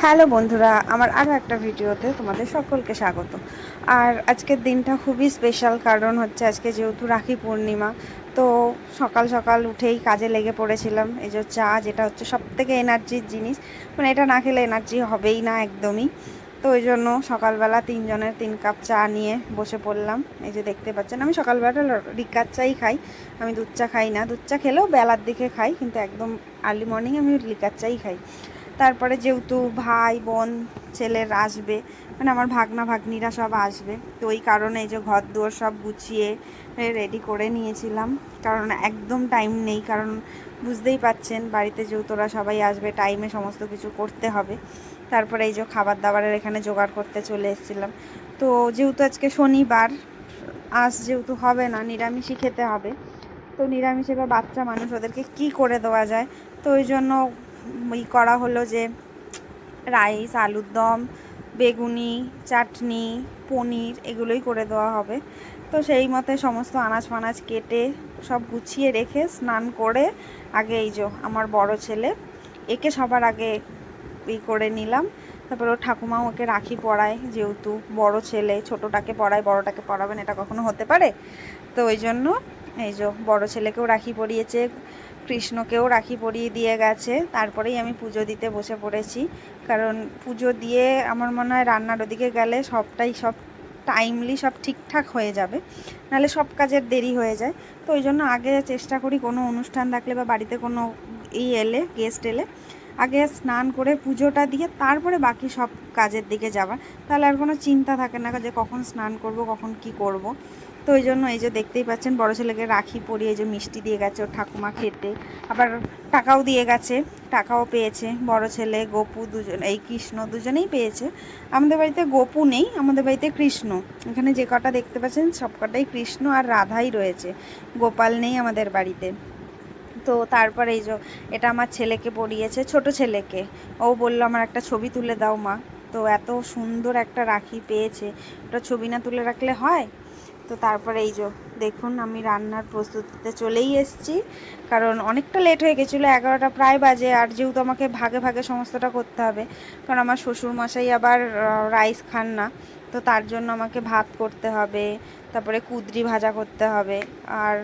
Hello বন্ধুরা, আমার আরও একটা ভিডিওতে তোমাদের সকলকে স্বাগত। আর আজকের দিনটা খুবই স্পেশাল, কারণ হচ্ছে আজকে যেহেতু রাখি পূর্ণিমা। তো সকাল সকাল উঠেই কাজে লেগে পড়েছিলাম। এই যে চা, যেটা হচ্ছে সবথেকে এনার্জির জিনিস, মানে এটা না খেলে এনার্জি হবেই না একদমই। তো ওই জন্য সকালবেলা তিনজনের 3 কাপ চা নিয়ে বসে পড়লাম। এই যে দেখতে পাচ্ছেন, আমি সকালবেলা লিকার চাই খাই, আমি দুধ চা খাই না। দুধ চা খেলেও বেলার দিকে খাই, কিন্তু একদম আর্লি মর্নিং আমি লিকার চাই খাই। তারপরে যেহেতু ভাই বোন ছেলের আসবে, মানে আমার ভাগনা ভাগ্নিরা সব আসবে, তো ওই কারণে এই যে ঘর দুয়ার সব গুছিয়ে রেডি করে নিয়েছিলাম। কারণ একদম টাইম নেই, কারণ বুঝতেই পাচ্ছেন বাড়িতে যেহেতু ওরা সবাই আসবে, টাইমে সমস্ত কিছু করতে হবে। তারপরে এই যে খাবার দাবারের এখানে জোগাড় করতে চলে এসেছিলাম। তো যেহেতু আজকে শনিবার, আজ যেহেতু হবে না, নিরামিষই খেতে হবে। তো নিরামিষ এবার বাচ্চা মানুষ, ওদেরকে কি করে দেওয়া যায়, তো ওই জন্য করা হলো যে রাইস, আলুর দম, বেগুনি, চাটনি, পনির এগুলোই করে দেওয়া হবে। তো সেই মতে সমস্ত আনাজ ফানাজ কেটে সব গুছিয়ে রেখে স্নান করে আগে এই যে আমার বড় ছেলে, একে সবার আগে করে নিলাম। তারপরে ওর ঠাকুমাও ওকে রাখি পরায়, যেহেতু বড় ছেলে ছোটোটাকে পরায়, বড়টাকে পরাবেন এটা কখনো হতে পারে? তো ওই জন্য এই যে বড় ছেলেকেও রাখি পরিয়েছে, কৃষ্ণকেও রাখি পরিয়ে দিয়ে গেছে। তারপরেই আমি পুজো দিতে বসে পড়েছি, কারণ পুজো দিয়ে আমার মনে হয় রান্নার ওদিকে গেলে সব টাইমলি সব ঠিকঠাক হয়ে যাবে, নাহলে সব কাজের দেরি হয়ে যায়। তো ওই জন্য আগে চেষ্টা করি কোনো অনুষ্ঠান থাকলে বা বাড়িতে কোনো গেস্ট এলে আগে স্নান করে পুজোটা দিয়ে তারপরে বাকি সব কাজের দিকে যাওয়ার। তাহলে আর কোনো চিন্তা থাকে না যে কখন স্নান করব, কখন কি করব। তো ওই জন্য এই যে দেখতেই পাচ্ছেন বড় ছেলেকে রাখি পরিয়ে যে মিষ্টি দিয়ে গেছে ওর ঠাকুমা খেতে, আবার টাকাও দিয়ে গেছে, টাকাও পেয়েছে বড় ছেলে। গোপু দুজন, এই কৃষ্ণ দুজনেই পেয়েছে। আমাদের বাড়িতে গোপু নেই, আমাদের বাড়িতে কৃষ্ণ। এখানে যে কটা দেখতে পাচ্ছেন সব কটাই কৃষ্ণ আর রাধাই রয়েছে, গোপাল নেই আমাদের বাড়িতে। তো তারপরে এই যে এটা আমার ছেলেকে পরিয়েছে, ছোট ছেলেকে। ও বললো আমার একটা ছবি তুলে দাও মা। তো এত সুন্দর একটা রাখি পেয়েছে, ওটা ছবি না তুলে রাখলে হয়? তো তারপরে এই যে দেখুন আমি রান্নার প্রস্তুতিতে চলেই এসেছি, কারণ অনেকটা লেট হয়ে গেছিলো, 11টা প্রায় বাজে। আর যেহেতু আমাকে ভাগে ভাগে সমস্তটা করতে হবে, কারণ আমার শ্বশুরমশাই আবার রাইস খান না, তো তার জন্য আমাকে ভাত করতে হবে, তারপরে কুদরি ভাজা করতে হবে। আর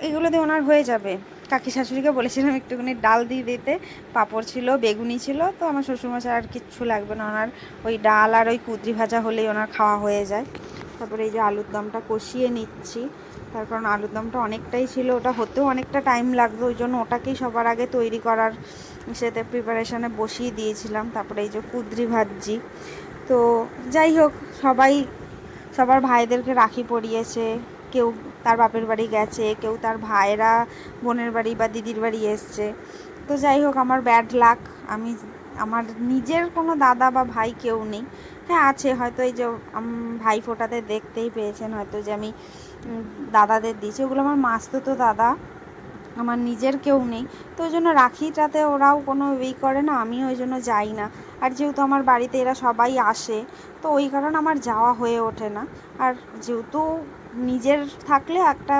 এগুলো দিয়ে ওনার হয়ে যাবে। কাকি শাশুড়িকে বলেছিলাম একটুখানি ডাল দিয়ে দিতে, পাঁপড় ছিল, বেগুনি ছিল, তো আমার শ্বশুরমশাই আর কিচ্ছু লাগবে না, ওনার ওই ডাল আর ওই কুদরি ভাজা হলেই ওনার খাওয়া হয়ে যায়। তারপরে এই যে আলুর দমটা কষিয়ে নিচ্ছি, তার কারণ আলুর দমটা অনেকটাই ছিল, ওটা হতেও অনেকটা টাইম লাগবে, ওই জন্য ওটাকেই সবার আগে তৈরি করার সাথে প্রিপারেশানে বসিয়ে দিয়েছিলাম। তারপরে এই যে কুদরি ভাজি। তো যাই হোক, সবার ভাইদেরকে রাখি পরিয়েছে, কেউ তার বাপের বাড়ি গেছে, কেউ তার ভাইয়েরা বোনের বাড়ি বা দিদির বাড়ি এসছে। তো যাই হোক, আমার ব্যাড লাক, আমি আমার নিজের কোনো দাদা বা ভাই কেউ নেই। হ্যাঁ আছে হয়তো, এই যে ভাই ফোটাতে দেখতেই পেয়েছেন হয়তো যে আমি দাদাদের দিয়েছি, ওগুলো আমার মাসতুতো দাদা, আমার নিজের কেউ নেই। তো ওই জন্য রাখিটাতে ওরাও কোনো করে না, আমিও ওই জন্য যাই না। আর যেহেতু আমার বাড়িতে এরা সবাই আসে, তো ওই কারণে আমার যাওয়া হয়ে ওঠে না। আর যেহেতু নিজের থাকলে একটা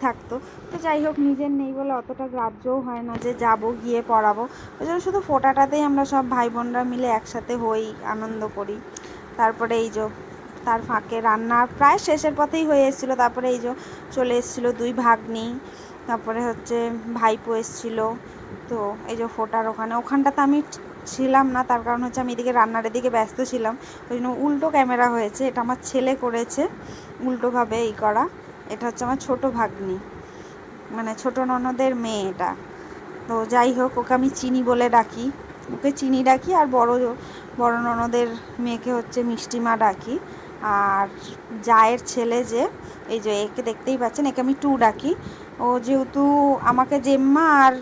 থাকতো, তো যাই হোক নিজের নেই বলে অতটা গ্রাহ্যও হয় না যে যাব গিয়ে পড়াবো। ওই জন্য শুধু ফোটাটাতেই আমরা সব ভাই বোনরা মিলে একসাথে হই, আনন্দ করি। তারপরে এই যে তার ফাঁকে রান্না প্রায় শেষের পথেই হয়ে এসেছিলো। তারপরে এই যে চলে এসেছিলো 2 ভাগ্নি, তারপরে হচ্ছে ভাইপো এসেছিলো। তো এই যে ফোটার ওখানটাতে আমি ছিলাম না, তার কারণ হচ্ছে আমি এদিকে রান্নার এদিকে ব্যস্ত ছিলাম, ওই জন্য উল্টো ক্যামেরা হয়েছে। এটা আমার ছেলে করেছে উল্টোভাবে করা। এটা হচ্ছে আমার ছোটো ভাগ্নি, মানে ছোটো ননদের মেয়ে এটা। তো যাই হোক, ওকে আমি চিনি বলে ডাকি, ওকে চিনি ডাকি। আর বড় ননদের মেয়েকে হচ্ছে মিষ্টিমা ডাকি। আর জায়ের ছেলে যে, এই যে একে দেখতেই পাচ্ছেন, একে আমি টু ডাকি। ও যেহেতু আমাকে জেম্মা আর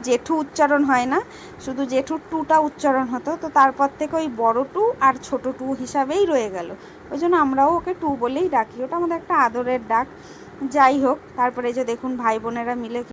জেঠু উচ্চারণ হয় না, শুধু জেঠুর টুটা উচ্চারণ হতো, তো তারপর থেকে ওই বড় টু আর ছোট টু হিসাবেই রয়ে গেল। ওই জন্য আমরাও ওকে টু বলেই ডাকি, ওটা আমাদের একটা আদরের ডাক। যাই হোক, তারপরে যে দেখুন ভাই বোনেরা মিলে